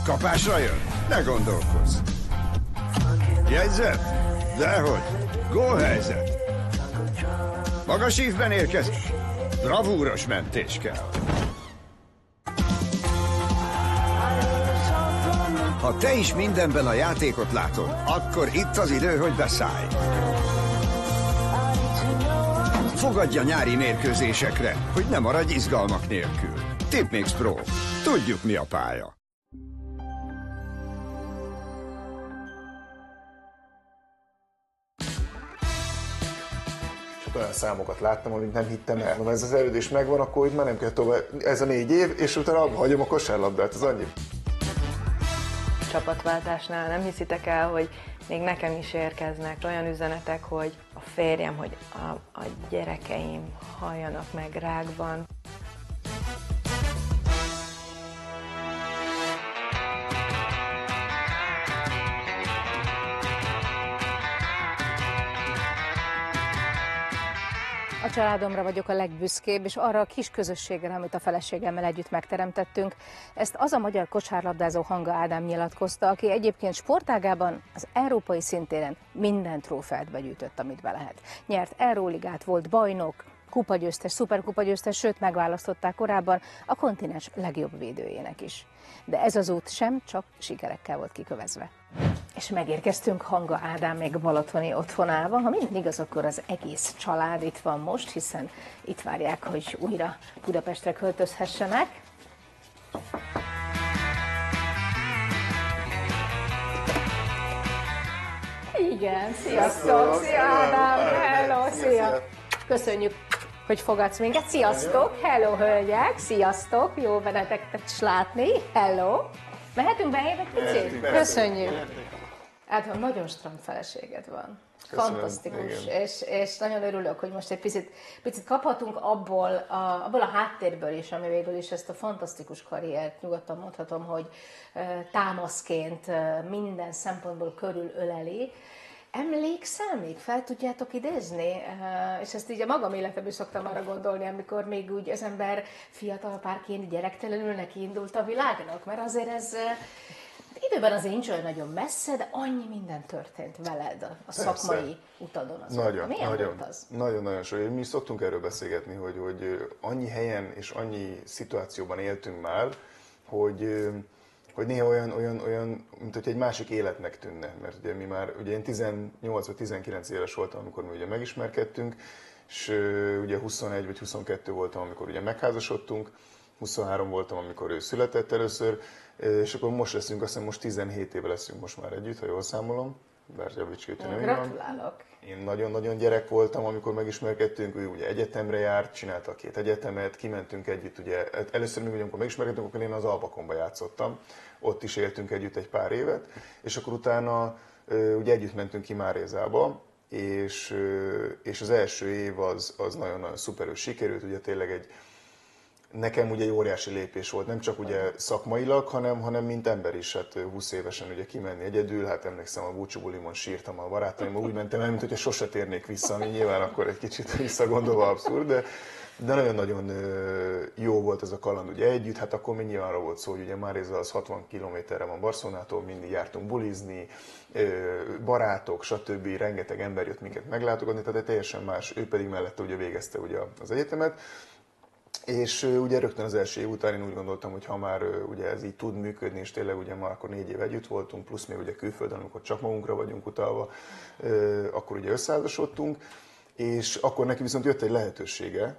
Kapásra jön? Ne gondolkozz! Jegyzet? Dehogy! Gólhelyzet! Magas ívben érkezik! Bravúros mentés kell! Ha te is mindenben a játékot látod, akkor itt az idő, hogy beszállj! Fogadj a nyári mérkőzésekre, hogy ne maradj izgalmak nélkül. Tipmix Pro. Tudjuk, mi a pálya. Olyan számokat láttam, amit nem hittem el. Ha ez az erődés megvan, akkor itt már nem kell tovább. Ez a 4 év, és utána abba hagyom a kosárlabdát, az annyi. Csapatváltásnál nem hiszitek el, hogy még nekem is érkeznek olyan üzenetek, hogy a férjem, hogy a gyerekeim halljanak meg rákban. A családomra vagyok a legbüszkébb, és arra a kis közösségre, amit a feleségemmel együtt megteremtettünk. Ezt az a magyar kosárlabdázó Hanga Ádám nyilatkozta, aki egyébként sportágában az európai szintéren minden trófeát begyűjtött, amit be lehet. Nyert Euróligát, volt bajnok, kupagyőztes, szuperkupagyőztes, sőt megválasztották korábban a kontinens legjobb védőjének is. De ez az út sem csak sikerekkel volt kikövezve. És megérkeztünk Hanga Ádám még balatoni otthonába. Ha minden igaz, akkor az egész család itt van most, hiszen itt várják, hogy újra Budapestre költözhessenek. Igen, sziasztok, szia Ádám, hello, szia! Köszönjük, hogy fogadsz minket, sziasztok, hello hölgyek, sziasztok, jó benneteket is látni, hello! Mehetünk beljebb egy picit? Köszönjük! Hát nagyon strand feleséged van. Köszönöm, fantasztikus, és nagyon örülök, hogy most egy picit kaphatunk abból a háttérből is, ami végül is ezt a fantasztikus karriert, nyugodtan mondhatom, hogy támaszként minden szempontból körülöleli. Emlékszel még? Fel tudjátok idézni? És ezt így a magam életemben is szoktam arra gondolni, amikor még úgy az ember fiatal párként gyerektelenül neki indult a világnak, mert azért ez időben azért nincs olyan nagyon messze, de annyi minden történt veled a szakmai utadon. Milyen volt az? Nagyon-nagyon sok. Mi szoktunk erről beszélgetni, hogy annyi helyen és annyi szituációban éltünk már, hogy néha olyan, mint hogy egy másik életnek tűnne. Mert ugye mi már, ugye én 18 vagy 19 éves voltam, amikor mi ugye megismerkedtünk, és ugye 21 vagy 22 voltam, amikor ugye megházasodtunk, 23 voltam, amikor ő született először, és akkor most leszünk, azt hiszem most 17 éve leszünk most már együtt, ha jól számolom. Bár javíts ki, hogy Gratulálok! Én nagyon-nagyon gyerek voltam, amikor megismerkedtünk, ő ugye egyetemre járt, csinálta 2 egyetemet, kimentünk együtt, ugye először még amikor megismerkedtünk, akkor én az Albakonba játszottam, ott is éltünk együtt egy pár évet, és akkor utána ugye együtt mentünk ki Márézába, és az első év az nagyon-nagyon szuperül sikerült, ugye tényleg nekem ugye egy óriási lépés volt, nem csak ugye szakmailag, hanem mint ember is, hát 20 évesen ugye kimenni egyedül, hát emlékszem a búcsú bulimon sírtam a barátaimmal, úgy mentem el, mint hogyha sose térnék vissza, ami nyilván akkor egy kicsit visszagondolva abszurd, de nagyon-nagyon jó volt ez a kaland ugye együtt, hát akkor még nyilván arra volt szó, hogy ugye Máréza az 60 kilométerre van Barcelonától, mindig jártunk bulizni, barátok, stb. Rengeteg ember jött minket meglátogatni, tehát teljesen más, ő pedig mellette ugye végezte ugye az egyetemet. És ugye rögtön az első év után én úgy gondoltam, hogy ha már ugye ez így tud működni, és tényleg ugye már akkor 4 év együtt voltunk, plusz még ugye külföldön, amikor csak magunkra vagyunk utalva, akkor ugye összeházasodtunk, és akkor neki viszont jött egy lehetősége,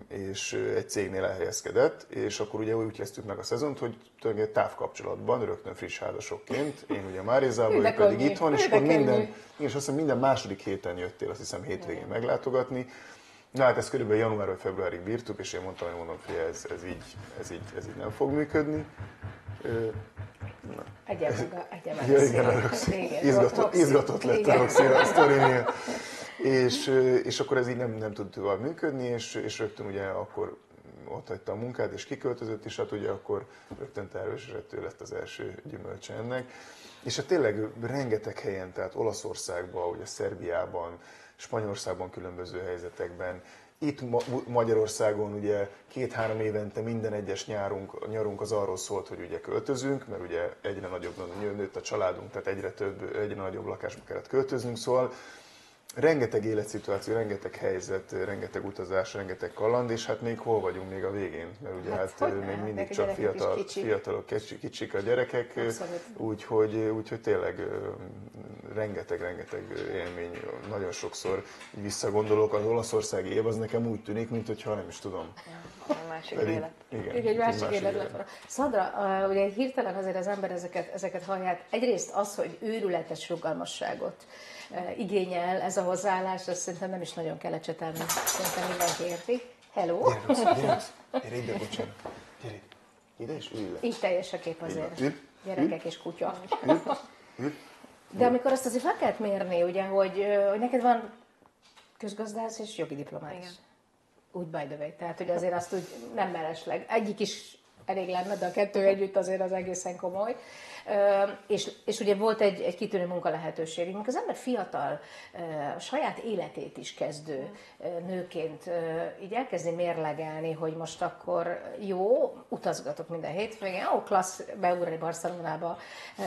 és egy cégnél elhelyezkedett, és akkor ugye úgy kezdtük meg a szezont, hogy tulajdonképpen távkapcsolatban, rögtön friss házasokként, én ugye Márézában, ő pedig itthon, és akkor azt hiszem minden második héten jöttél, azt hiszem hétvégén meglátogatni. Na hát ezt körülbelül január vagy februárig bírtuk, és én mondtam, hogy ez így nem fog működni. Izgatott lett a Roxy a sztorinél. És akkor ez így nem tud tovább működni, és rögtön ugye akkor ott hagyta a munkát, és kiköltözött, és hát ugye akkor rögtön tervészetesen lett az első gyümölcse ennek. És hát tényleg rengeteg helyen, tehát Olaszországban, ugye Szerbiában, Spanyolországban különböző helyzetekben, Itt Magyarországon ugye 2-3 évente minden egyes nyarunk az arról szólt, hogy ugye költözünk, mert ugye egyre nagyobb nőtt a családunk, tehát egyre nagyobb lakásba kellett költöznünk, szóval rengeteg életszituáció, rengeteg helyzet, rengeteg utazás, rengeteg kaland, és hát még hol vagyunk még a végén, mert ugye még mindig csak fiatalok, kicsik a gyerekek, úgyhogy tényleg rengeteg élmény, nagyon sokszor visszagondolok, az olaszországi év az nekem úgy tűnik, mintha nem is tudom. Egy másik élet. Igen, egy másik élet lett. Szandra, ugye hirtelen azért az ember ezeket hallják. Egyrészt az, hogy őrületes rugalmasságot igényel ez a hozzáállás, azt szerintem nem is nagyon kell ecsetelni. Szerintem mindenki érti. Hello! Gyere ide, bocsánat. Gyere ide és ülj le. Így teljes a kép azért. Gyerekek és kutya. Ül. De amikor azt azért fel kellett mérni, ugye, hogy neked van közgazdász és jogi diplomát. Igen. Úgy by the way. Tehát, hogy azért azt úgy nem mellesleg. Egyik is elég lenne, de a kettő együtt azért az egészen komoly. És ugye volt egy kitűnő munkalehetőség. Amikor az ember fiatal, a saját életét is kezdő nőként így elkezdi mérlegelni, hogy most akkor jó, utazgatok minden hétvégén, klassz beugrani Barcelonába,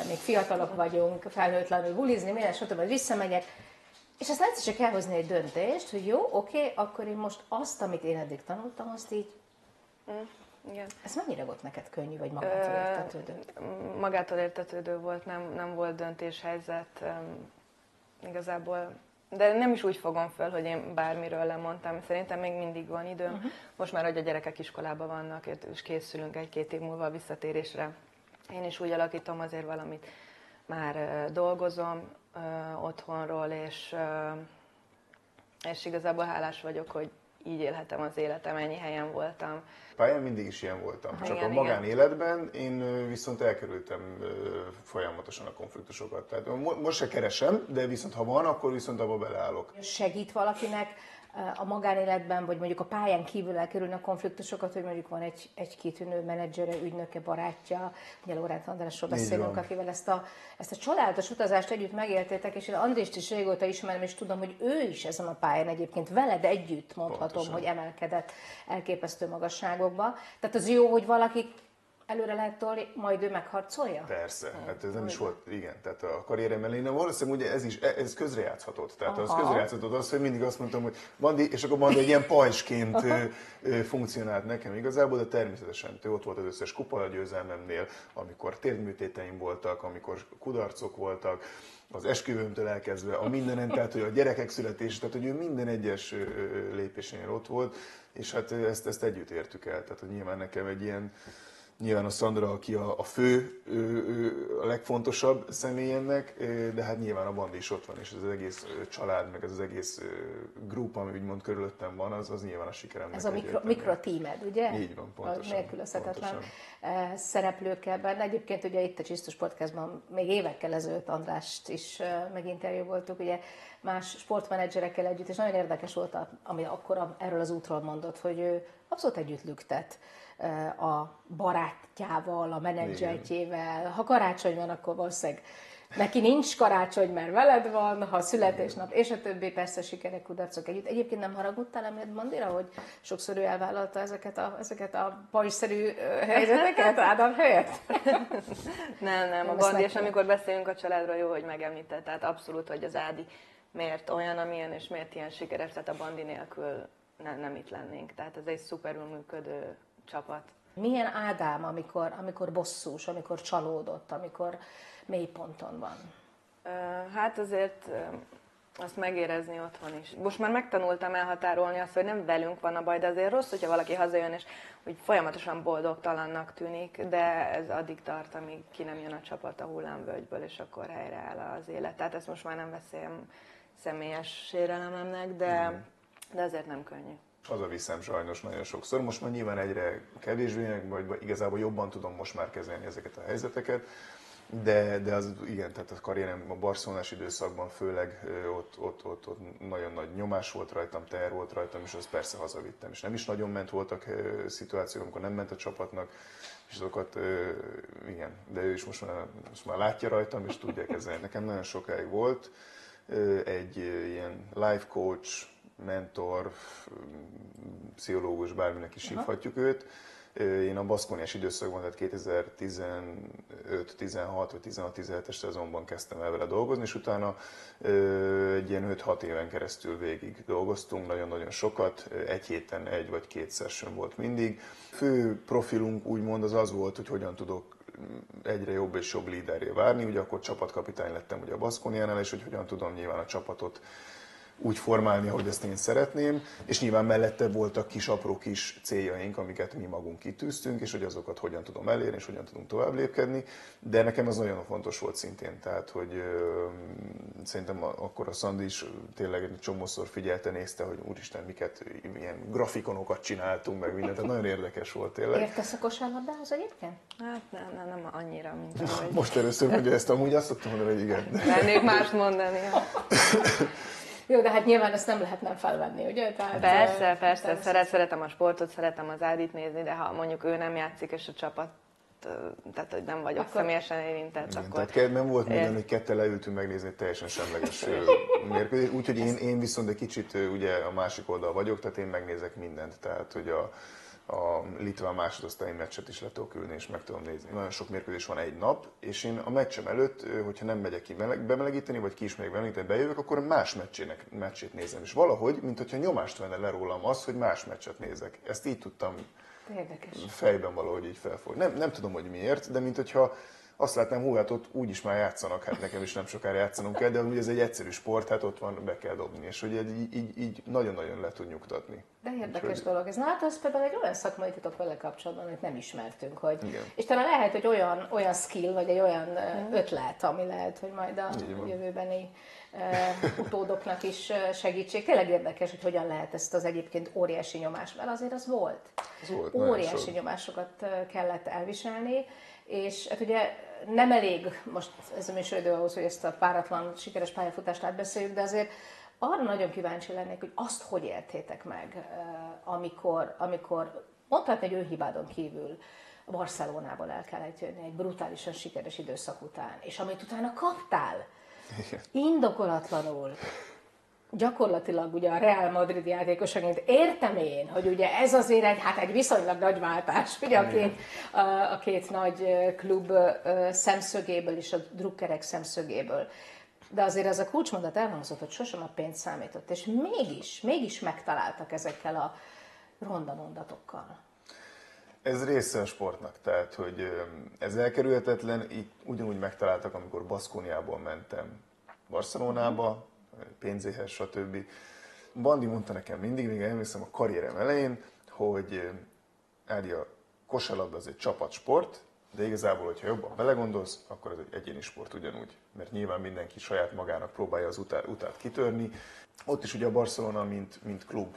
még fiatalok vagyunk, felnőtlenül bulizni, minden stb. Majd visszamegyek. És aztán egyszer csak elhozni egy döntést, hogy jó, oké, akkor én most azt, amit én eddig tanultam, azt így... Igen. Ez mennyire volt neked könnyű, vagy magától értetődő? Magától értetődő volt, nem volt döntéshelyzet igazából. De nem is úgy fogom föl, hogy én bármiről lemondtam. Szerintem még mindig van időm. Most már, hogy a gyerekek iskolában vannak, és készülünk 1-2 év múlva a visszatérésre. Én is úgy alakítom azért valamit. Már dolgozom otthonról, és igazából hálás vagyok, hogy így élhetem az életem, ennyi helyen voltam. Pályán mindig is ilyen voltam, csak igen, a magánéletben én viszont elkerültem folyamatosan a konfliktusokat. Tehát most se keresem, de viszont ha van, akkor viszont abba beleállok. Segít valakinek a magánéletben, vagy mondjuk a pályán kívül elkerülni a konfliktusokat, hogy mondjuk van egy kitűnő menedzsere, ügynöke, barátja, ugye Lóránt Andrásról beszélünk, akivel ezt a csodálatos utazást együtt megéltétek, és én Andrést is régóta ismerem, és tudom, hogy ő is ezen a pályán egyébként veled együtt mondhatom, pontosan, hogy emelkedett elképesztő magasságokba. Tehát az jó, hogy valaki előre lehet tolni, majd ő megharcolja? Persze, hát ez nem is volt, igen, tehát a karrierem elején, valószínűleg ugye ez közrejátszhatott, tehát az közrejátszhatott az, hogy mindig azt mondtam, hogy Bandi, és akkor Bandi egy ilyen pajsként funkcionált nekem igazából, de természetesen ő ott volt az összes kupa győzelmemnél, amikor térdműtéteim voltak, amikor kudarcok voltak, az esküvőmtől elkezdve, a mindenen, tehát hogy a gyerekek születése, tehát hogy ő minden egyes lépésénél ott volt, és hát ezt együtt értük el, tehát hogy nyilván nekem egy ilyen, nyilván a Szandra, aki a fő, a legfontosabb személy ennek, de hát nyilván a Bandi is ott van, és az egész család, meg ez az egész grup, ami úgymond körülöttem van, az nyilván a sikeremnek. Ez a mikrotímed, ugye? Így van, pontosan. A nélkülözhetetlen szereplőkkel benne. Egyébként ugye itt a Csisztus Podcastban még évekkel ezelőtt Andrást is meginterjúvoltuk, ugye más sportmenedzserekkel együtt, és nagyon érdekes volt, ami akkor erről az útról mondott, hogy ő abszolút együtt lüktet a barátjával, a menedzsertjével. Ha karácsony van, akkor valószínűleg neki nincs karácsony, mert veled van, ha születésnap, és a többi, persze sikerek, kudarcok együtt. Egyébként nem haragudtál emiatt Bandira, hogy sokszor ő elvállalta ezeket a pajzsszerű helyzeteket Ádám helyett? Nem, a Bandi, és amikor beszélünk a családról, jó, hogy megemlített, tehát abszolút, hogy az Ádi miért olyan, amilyen, és miért ilyen sikeres, tehát a Bandi nélkül nem itt lennénk. Tehát ez egy szuperül működő csapat. Milyen Ádám, amikor bosszús, amikor csalódott, amikor mélyponton van? Hát azért azt megérezni otthon is. Most már megtanultam elhatárolni azt, hogy nem velünk van a baj, de azért rossz, hogyha valaki hazajön, és úgy folyamatosan boldogtalannak tűnik, de ez addig tart, amíg ki nem jön a csapat a hullámvölgyből, és akkor helyreáll az élet. Tehát ezt most már nem veszem személyes sérelememnek, de azért nem könnyű. Hazaviszem sajnos nagyon sokszor. Most már nyilván egyre kevésbé, vagy igazából jobban tudom most már kezelni ezeket a helyzeteket, de az igen, tehát a karrierem a barcelonás időszakban főleg ott nagyon nagy nyomás volt rajtam, teher volt rajtam, és azt persze hazavittem. És nem is nagyon ment, voltak szituációk, amikor nem ment a csapatnak, és azokat, igen, de ő is most már látja rajtam, és tudja kezelni. Nekem nagyon sokáig volt egy ilyen life coach, mentor, pszichológus, bárminek is hívhatjuk őt. Én a baszkóniás időszakban, tehát 2015, 16 vagy 16-17-es szezonban kezdtem el vele dolgozni, és utána egy ilyen 5-6 éven keresztül végig dolgoztunk, nagyon-nagyon sokat, egy héten egy vagy két session volt mindig. Fő profilunk úgymond az volt, hogy hogyan tudok egyre jobb és jobb líderré várni, ugye akkor csapatkapitány lettem ugye a Baskoniánál, és hogy hogyan tudom nyilván a csapatot úgy formálni, ahogy ezt én szeretném, és nyilván mellette voltak apró kis céljaink, amiket mi magunk kitűztünk, és hogy azokat hogyan tudom elérni, és hogyan tudunk tovább lépkedni, de nekem az nagyon fontos volt szintén, tehát hogy szerintem akkor a Szandi is tényleg egy csomószor figyelte, nézte, hogy úristen, milyen grafikonokat csináltunk, meg mindent, tehát nagyon érdekes volt tényleg. Értesz a kosárlabdához egyébként? Hát nem annyira, mint ahogy... Most először mondja ezt, amúgy azt szoktam mondani, hogy igen. Lennék mást mondani. Jó, de hát nyilván ezt nem lehet nem felvenni, ugye? Tehát, Persze, szeretem a sportot, szeretem az Ádit nézni, de ha mondjuk ő nem játszik, és a csapat, tehát hogy nem vagyok személyesen érintett, igen, akkor... Tehát nem volt minden, hogy ketten leültünk megnézni egy teljesen semleges mérkőzést, úgyhogy én viszont egy kicsit ugye a másik oldal vagyok, tehát én megnézek mindent, tehát hogy a litván másodosztályi meccset is le tudok ülni, és meg tudom nézni. Nagyon sok mérkőzés van egy nap, és én a meccsem előtt, hogyha nem megyek ki bemelegíteni, vagy ki is megyek bemelegíteni, bejövök, akkor más meccsét nézem. És valahogy, mintha nyomást venne le rólam az, hogy más meccset nézek. Ezt így tudtam fejben valahogy így felfogni. Nem tudom, hogy miért, de mintha azt látnám, hú, hát ott úgyis már játszanak, hát nekem is nem sokára játszanunk kell, de ugye ez egy egyszerű sport, hát ott van, be kell dobni, és hogy így nagyon-nagyon le tud nyugtatni. De érdekes dolog ez. Na hát az például egy olyan szakmai titok vele kapcsolatban, amit nem ismertünk, hogy... Igen. És talán lehet, hogy olyan skill, vagy egy olyan ötlet, ami lehet, hogy majd a jövőbeni utódoknak is segítség. Tényleg érdekes, hogy hogyan lehet ezt az egyébként óriási nyomást, mert azért az volt. Óriási nyomásokat kellett elviselni, és hát ugye nem elég, most ez a műsoridő ahhoz, hogy ezt a páratlan, sikeres pályafutást átbeszéljük, de azért arra nagyon kíváncsi lennék, hogy azt hogy éltétek meg, amikor mondhatni, hogy önhibádon kívül a Barcelonából el kellett jönni egy brutálisan sikeres időszak után, és amit utána kaptál, indokolatlanul, gyakorlatilag ugye a Real Madrid játékosaként értem én, hogy ugye ez azért egy viszonylag nagy váltás, ugye a két nagy klub szemszögéből és a drukkerek szemszögéből. De azért ez a kulcsmondat elhangzott, hogy sosem a pénz számított, és mégis megtaláltak ezekkel a ronda mondatokkal. Ez része a sportnak, tehát hogy ez elkerülhetetlen, így ugyanúgy megtaláltak, amikor Baskoniából mentem Barcelonába, pénzéhez, stb. Bandi mondta nekem mindig, még emlékszem a karrierem elején, hogy Ádi, a kosárlabda az egy csapatsport, de igazából, hogyha jobban belegondolsz, akkor ez egy egyéni sport ugyanúgy. Mert nyilván mindenki saját magának próbálja az utát kitörni. Ott is ugye a Barcelona, mint klub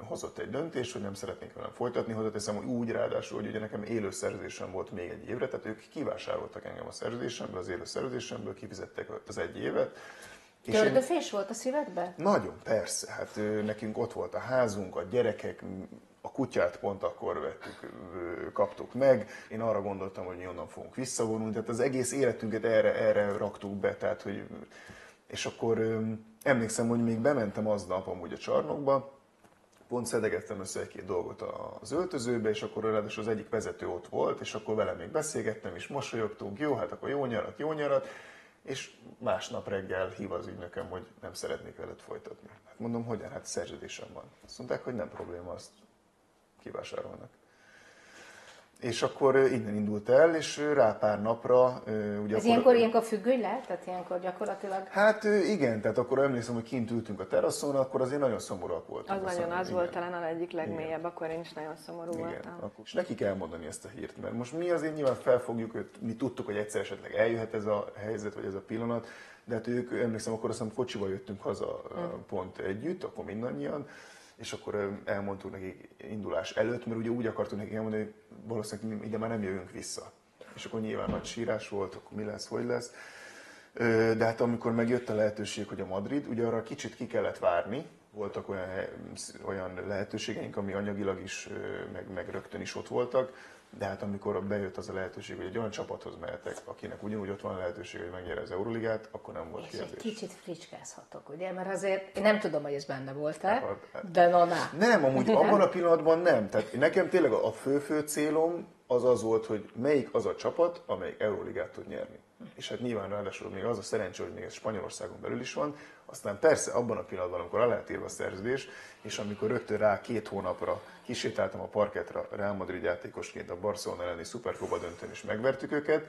hozott egy döntést, hogy nem szeretnék velem folytatni. Hozzáteszem, hogy úgy ráadásul, hogy ugye nekem élő szerződésem volt még egy évre, tehát ők kivásároltak engem a szerződésemből, az élő szerződésemből, kifizettek az egy évet. Tördöfés volt a szívedben? Nagyon, persze. Hát nekünk ott volt a házunk, a gyerekek, a kutyát pont akkor kaptuk meg. Én arra gondoltam, hogy mi onnan fogunk visszavonulni, tehát az egész életünket erre raktuk be. Tehát, hogy... És akkor emlékszem, hogy még bementem aznap amúgy a csarnokba, pont szedegettem össze egy-két dolgot az öltözőbe, és akkor ráadásul az egyik vezető ott volt, és akkor vele még beszélgettem, és mosolyogtunk, jó, hát akkor jó nyarat. És másnap reggel hív az ügynököm, hogy nem szeretnék veled folytatni. Hát mondom, hogyan? Hát szerződésem van. Azt mondták, hogy nem probléma, azt kivásárolnak. És akkor innen indult el, és rá pár napra... Ugye ez ilyenkor függőny lehet? Tehát ilyenkor gyakorlatilag... Hát igen, tehát akkor emlékszem, hogy kint ültünk a teraszon, akkor azért nagyon szomorúak voltunk. Az volt talán a egyik legmélyebb, akkor én is nagyon szomorú voltam. Akkor, és nekik elmondani ezt a hírt, mert most mi azért nyilván felfogjuk, őt, mi tudtuk, hogy egyszer esetleg eljöhet ez a helyzet, vagy ez a pillanat, de hát ők, emlékszem, akkor azt hiszem kocsival jöttünk haza pont együtt, akkor mindannyian, és akkor elmondtuk nekik indulás előtt, mert ugye úgy akartunk nekik elmondani, hogy valószínűleg ide már nem jövünk vissza. És akkor nyilván nagy sírás volt, akkor mi lesz, hogy lesz. De hát amikor megjött a lehetőség, hogy a Madrid, ugye arra kicsit ki kellett várni, voltak olyan lehetőségeink, ami anyagilag is, meg rögtön is ott voltak, de hát amikor bejött az a lehetőség, hogy egy olyan csapathoz mehetek, akinek ugyanúgy ott van a lehetőség, hogy megnyerje az Euroligát, akkor nem volt És kérdés. egy kicsit fricskázhatok, ugye? Mert azért én nem tudom, hogy ez benne volt-e, de na. Nem, amúgy abban a pillanatban nem. Tehát nekem tényleg a fő célom az volt, hogy melyik az a csapat, amelyik Euroligát tud nyerni. És hát nyilván ráadásul még az a szerencsé, hogy még ez Spanyolországon belül is van, aztán persze abban a pillanatban, amikor alá lett írva a szerződés, és amikor rögtön rá 2 hónapra kisétáltam a parketra Real Madrid játékosként a Barcelona elleni Supercopa döntőn, és megvertük őket,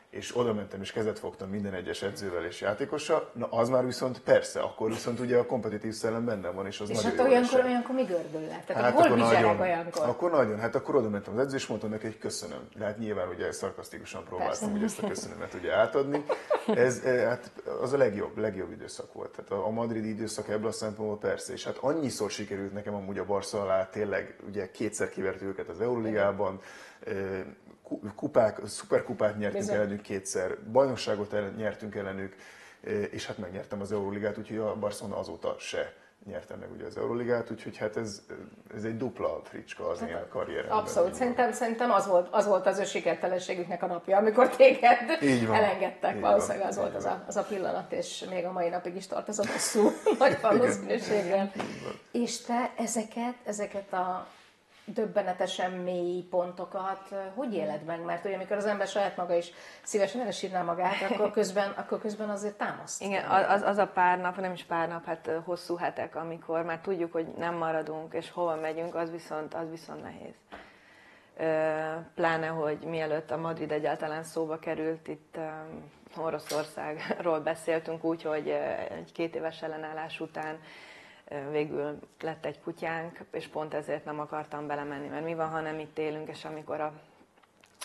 és oda mentem és kezet fogtam minden egyes edzővel és játékossal, na az már viszont persze, akkor viszont ugye a kompetitív szellem benne van, és az és nagyon hát jó esett. olyankor mi gördül le? Tehát Hát hol akkor bizsereg olyankor? Akkor nagyon, hát akkor oda mentem az edző, és mondtam neki, hogy köszönöm. De hát nyilván ugye szarkasztikusan próbáltam ugye ezt a köszönömet ugye átadni. Ez hát az a legjobb időszak volt. Tehát a madridi időszak ebből a szempontból persze, és hát annyiszor sikerült nekem amúgy a Barca alá, tényleg ugye 2-szer kivertük őket az Euroligában, szuperkupát nyertünk ellenük 2-szer, bajnokságot nyertünk ellenük, és hát megnyertem az Euroligát, úgyhogy a Barcelona azóta se nyerte meg ugye az Euroligát, úgyhogy hát ez egy dupla fricska az én karrieremben. Abszolút, szerintem az volt az ő sikertelenségüknek a napja, amikor téged elengedtek. Valószínűleg az volt az a pillanat, és még a mai napig is tart ez a hosszú, nagy valószínűséggel. És te ezeket a döbbenetesen mély pontokat hogy éled meg? Mert ugye amikor az ember saját maga is szívesen elsírná magát, akkor közben azért támaszt. Igen, az a pár nap, nem is pár nap, hát hosszú hetek, amikor már tudjuk, hogy nem maradunk, és hova megyünk, az viszont nehéz. Pláne, hogy mielőtt a Madrid egyáltalán szóba került, itt Oroszországról beszéltünk úgy, hogy egy 2 éves ellenállás után végül lett egy kutyánk, és pont ezért nem akartam belemenni, mert mi van, ha nem itt élünk, és amikor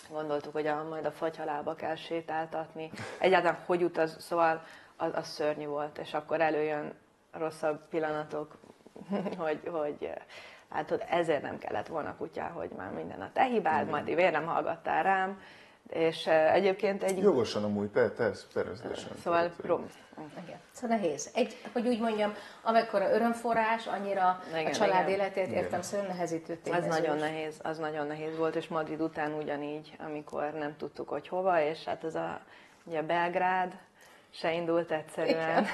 gondoltuk, hogy majd a fagyhalába kell sétáltatni, egyáltalán hogy utaz, szóval az szörnyű volt, és akkor előjön rosszabb pillanatok, hogy látod, ezért nem kellett volna kutya, hogy már minden a te hibád, majd miért nem hallgattál rám, és egyébként egy... Jogosan amúgy, természetesen. Szóval igen. Szóval nehéz. Hogy úgy mondjam, amekkora örömforrás, annyira a család életét értem, szóval nehezítő tényező. Az nagyon nehéz volt, és Madrid után ugyanígy, amikor nem tudtuk, hogy hova, és hát ugye Belgrád se indult egyszerűen.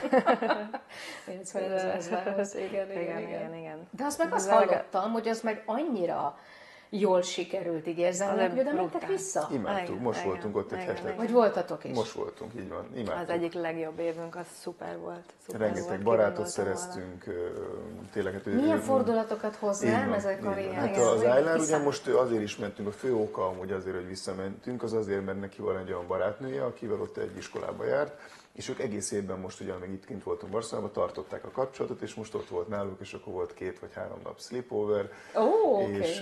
Igen. De azt meg azt hallottam, hogy az meg annyira jól sikerült, így érzem, hogy oda mentek vissza? Imádtuk, most voltunk ott egy hetet. Vagy voltatok is? Most voltunk, így van, imádtuk. Az egyik legjobb évünk, az szuper volt. Rengeteg barátot szereztünk, tényleg. Milyen fordulatokat hoznám ezek a régen? Hát az Ájlár ugye most azért is mentünk, a fő oka amúgy azért, hogy visszamentünk, az azért, mert neki van egy olyan barátnője, akivel ott egy iskolába járt, és ők egész évben most ugye, amíg itt kint voltunk Barcelonában, tartották a kapcsolatot, és most ott volt náluk, és akkor volt 2 vagy 3 nap sleepover, és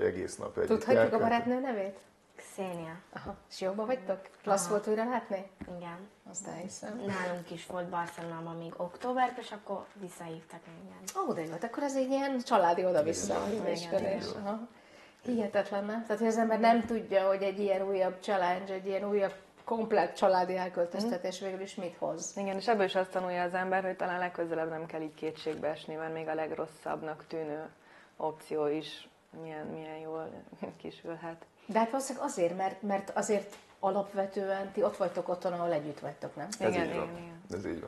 egész nap együtt. Tudhatjuk a barátnő nevét? Xenia. Aha. És jobban vagytok? Klassz volt újra látni? Igen. Azt elhiszem. Nálunk is volt Barcelonában még októberben, és akkor visszahívtak engem. Ó, de jó, akkor ez egy ilyen családi oda-vissza ismerés. Hihetetlen, nem? Tehát, hogy az ember nem tudja, hogy egy ilyen újabb challenge, egy ilyen újabb komplett családi elköltöztetés végül is mit hoz. Igen, és ebből is azt tanulja az ember, hogy talán legközelebb nem kell így kétségbe esni, mert még a legrosszabbnak tűnő opció is milyen jól kisülhet. De hát valószínűleg azért, mert azért alapvetően ti ott vagytok otthon, ahol együtt vagytok, nem? Ez így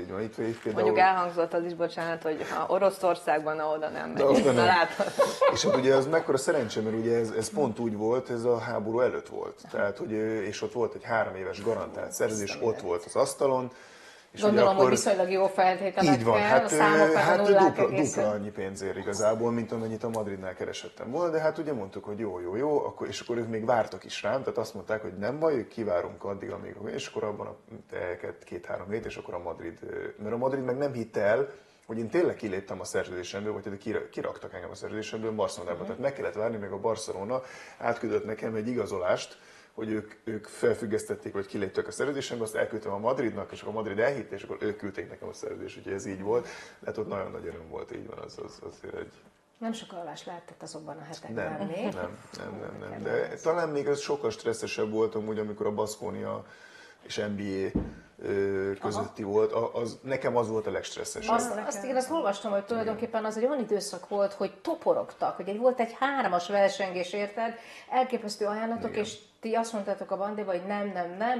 van. Itt például... Mondjuk elhangzott az is, bocsánat, hogy ha Oroszországban, oda nem megyünk. És hát ugye ez mekkora szerencse, mert ugye ez pont úgy volt, ez a háború előtt volt. Tehát, hogy, és ott volt egy 3 éves garantált szerződés, ott volt az asztalon. És gondolom, hogy viszonylag jó feltételekkel, így van, hát dupla annyi pénzért igazából, mint amennyit a Madridnál keresettem volna, de hát ugye mondtuk, hogy jó, akkor, és akkor ők még vártak is rám, tehát azt mondták, hogy nem baj, kivárunk addig, amíg, és akkor abban a 2-3 hét, és akkor a Madrid, mert a Madrid meg nem hitte el, hogy én tényleg kiléptem a szerződésemből, vagy kiraktak engem a szerződésemből Barcelonában, tehát meg kellett várni, meg a Barcelona átküldött nekem egy igazolást, hogy ők felfüggesztették, vagy kiléptek a szerződésemből, azt elküldtem a Madridnak, és akkor a Madrid elhitte, és akkor ők küldték nekem a szerződést, úgyhogy ez így volt. Hát ott nagyon nagy öröm volt, így van, az azért egy... Nem sok alvás lehetett azokban a hetekben még. Nem. De talán még ez sokkal stresszesebb volt amúgy, amikor a Baskonia és NBA közötti volt, nekem az volt a legstresszesebb. Azt olvastam, hogy tulajdonképpen az egy olyan időszak volt, hogy toporogtak, hogy volt egy 3-as versengés, érted, elképesztő ajánlatok, igen. És ti azt mondtátok a bandéba, hogy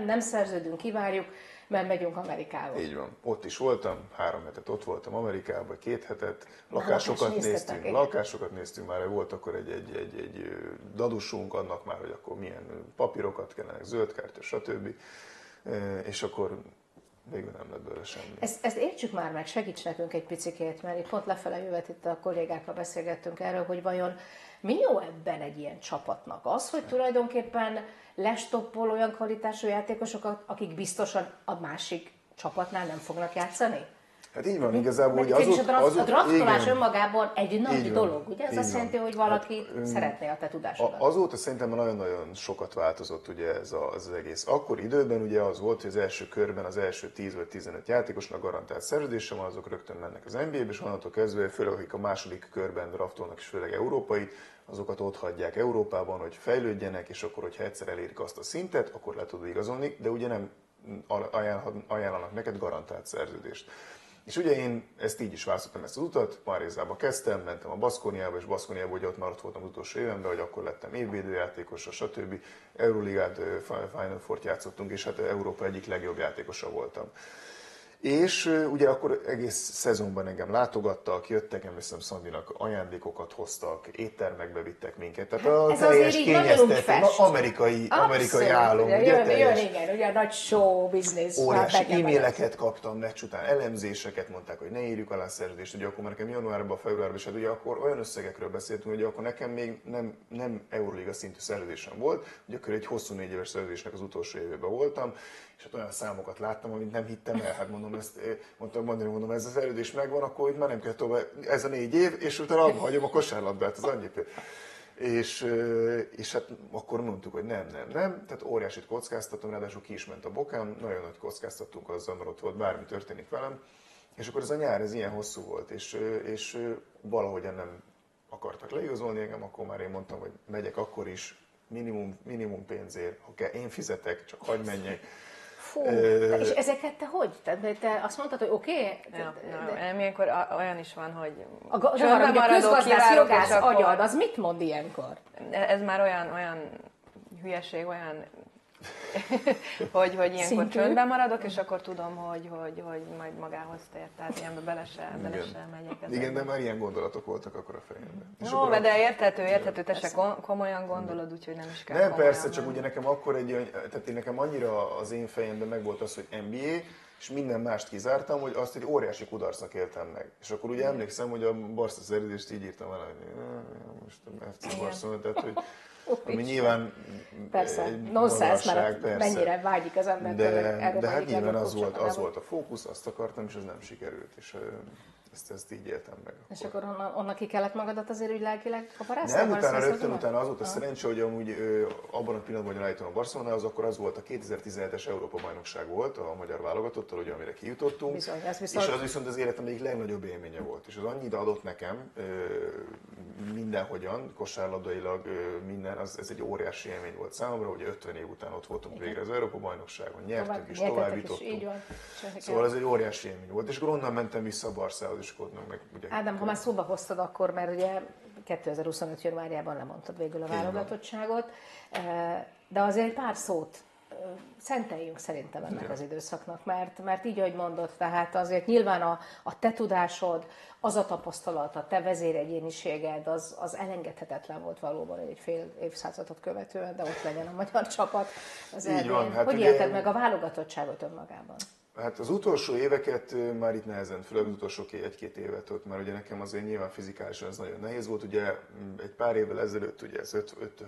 nem szerződünk, kivárjuk, mert megyünk Amerikába. Így van. Ott is voltam, 3 hetet ott voltam Amerikában, 2 hetet, lakásokat néztünk már, volt akkor egy dadusunk, annak már, hogy akkor milyen papírokat kellenek, zöldkártya, stb. És akkor végül nem lett belőle semmi. Ezt értsük már meg, segíts nekünk egy picikét, mert itt pont lefele jövet itt a kollégákkal beszélgettünk erről, hogy vajon mi jó ebben egy ilyen csapatnak? Az, hogy tulajdonképpen lestoppol olyan kvalitású játékosokat, akik biztosan a másik csapatnál nem fognak játszani? Hát így van, igazából, hogy a draftolás önmagában egy nagy dolog, ugye? Ez azt jelenti, hogy valaki szeretné a te tudásodat. Azóta szerintem nagyon-nagyon sokat változott ugye ez az egész. Akkor időben ugye az volt, hogy az első körben az első 10 vagy 15 játékosnak garantált szerződése van, azok rögtön mennek az NBA-be, és onnantól kezdve, főleg akik a második körben draftolnak, és főleg európai, azokat ott hagyják Európában, hogy fejlődjenek, és akkor, hogyha egyszer elérik azt a szintet, akkor le tudod igazolni, de ugye nem ajánlanak neked garantált szerződést. És ugye én ezt így is választottam ezt az utat, Marézába kezdtem, mentem a Baszkóniába, és Baszkóniába ugye ott maradt voltam az utolsó évemben, hogy akkor lettem évvédőjátékosa, stb. Euroligát, Final Four-t játszottunk, és hát Európa egyik legjobb játékosa voltam. És ugye akkor egész szezonban engem látogattak, jöttek, emlékszem Szandinak ajándékokat hoztak, éttermekbe vittek minket. Tehát a teljes kényeztető, amerikai álom. Ugye a nagy show business. Óriási e-maileket kaptam meccs után, elemzéseket mondták, hogy ne írjuk alá szerződést. Ugye akkor már nekem januárban, februárban, és hát ugye akkor olyan összegekről beszéltünk, hogy akkor nekem még nem Euroliga szintű szerződésem volt, ugye akkor egy hosszú 4 éves szerződésnek az utolsó évében voltam, és hát olyan számokat láttam, amit nem hittem el. Hát mondom, mondom, ez a szerződés megvan, akkor itt már nem kell tovább, ez a 4 év, és utána abba hagyom a kosárlabdát, az annyi. És hát akkor mondtuk, hogy nem. Tehát óriásit kockáztatom, ráadásul ki is ment a bokám, nagyon nagy kockáztattunk azzal, mert ott volt, bármi történik velem. És akkor ez a nyár, ez ilyen hosszú volt, és valahogyan nem akartak leigazolni engem, akkor már én mondtam, hogy megyek akkor is, minimum pénzért, ha kell, én fizetek, csak hagyj menjek. Fú, és ezeket te hogy? Te azt mondtad, hogy oké? Ilyenkor olyan is van, hogy a közgazdász jogász agyad, az mit mond ilyenkor? Ez már olyan hülyeség, olyan hogy ilyenkor csöndben maradok, és akkor tudom, hogy majd magához tér, tehát ilyenbe bele se megyek. Igen, de már ilyen gondolatok voltak akkor a fejemben. No, de érthető, te se komolyan gondolod, úgyhogy nem is kell nem, persze, csak ugye nekem akkor tehát nekem annyira az én fejemben megvolt az, hogy NBA, és minden mást kizártam, hogy azt egy óriási kudarcnak éltem meg. És akkor ugye emlékszem, hogy a Barca szerződést így írtam el, hogy most a FC Barcelona, tehát hogy ami nyilván persze, nonsense, mert mennyire vágyik az ember. De hát nyilván az volt a fókusz, azt akartam, és ez nem sikerült. És ezt így éltem meg. És akkor onnan ki kellett magadat azért úgy lelkileg kaparászni? Nem, rögtön utána az volt a szerencsé, hogy amúgy abban a pillanatban, hogy elállítom a Barcelonához, akkor az volt a 2017-es Európa-bajnokság volt a magyar válogatottal, ugye, amire kijutottunk. Bizony, és az viszont az életem egyik legnagyobb élménye volt. És az annyit adott nekem mindenhogyan, kosárlabdailag minden, ez egy óriási élmény volt számomra, hogy 50 év után ott voltunk végre az Európa-bajnokságon, nyertünk és tovább jutottunk. Szóval ez egy óriási élmény volt, és akkor onnan mentem vissza a Barszához, és akkor meg ugye... Ádám, ha már szóba hoztad akkor, mert ugye 2025. januárjában lemondtad végül a válogatottságot, de azért egy pár szót szenteljünk szerintem ennek az időszaknak, mert így, ahogy mondod, tehát azért nyilván a te tudásod, az a tapasztalat, a te vezéregyéniséged, az elengedhetetlen volt valóban egy fél évszázadot követően, de ott legyen a magyar csapat. Így van, hát hogy élted meg a válogatottságot önmagában? Hát az utolsó éveket már itt nehezen, főleg az utolsó 1-2 évet ott, mert ugye nekem azért nyilván fizikálisan ez nagyon nehéz volt. Ugye egy pár évvel ezelőtt, ugye ez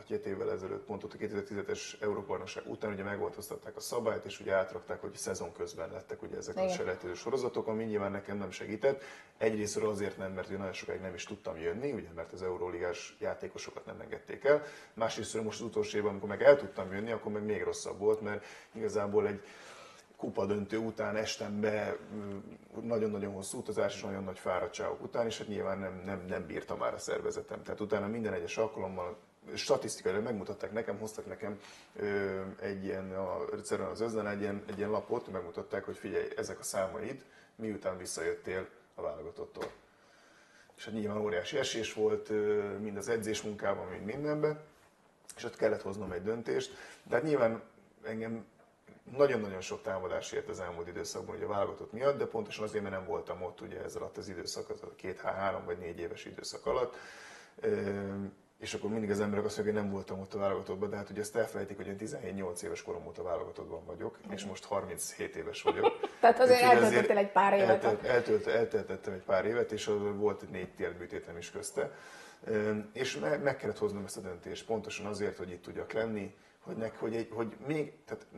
5-7 évvel ezelőtt, pont ott a 2010-es Európa-bajnokság után ugye megváltoztatták a szabályt, és ugye átrakták, hogy szezon közben lettek ugye ezek a selejtező sorozatok, ami nyilván nekem nem segített. Egyrésztről azért nem, mert nagyon sokáig nem is tudtam jönni, ugye, mert az euróligás játékosokat nem engedték el. Másrésztről most az utolsó évben, amikor meg el tudtam jönni, akkor meg még rosszabb volt, mert igazából egy kupa döntő után estem be nagyon-nagyon hosszú utazás és nagyon nagy fáradtságok után, és hát nyilván nem bírta már a szervezetem. Tehát utána minden egyes alkalommal statisztikailag megmutatták nekem, hoztak nekem egy ilyen, egyszerűen az Özden egy ilyen lapot, megmutatták, hogy figyelj, ezek a számaid, miután visszajöttél a válogatottól. És hát nyilván óriási esés volt, mind az edzés munkában, mind mindenben, és ott kellett hoznom egy döntést, de hát nyilván engem nagyon-nagyon sok támadás ért az elmúlt időszakban ugye a válogatott miatt, de pontosan azért, mert nem voltam ott ugye ez alatt az időszak, az a 2-3 vagy 4 éves időszak alatt. És akkor mindig az emberek azt mondják, hogy nem voltam ott a válogatottban, de hát ugye ezt elfelejtik, hogy én 17-8 éves korom óta válogatottban vagyok, és most 37 éves vagyok. Tehát azért eltöltöttél egy pár évet. Eltöltöttem egy pár évet, és volt egy 4 térműtétem is közte. És meg kellett hoznom ezt a döntést, pontosan azért, hogy itt tudjak lenni, hogy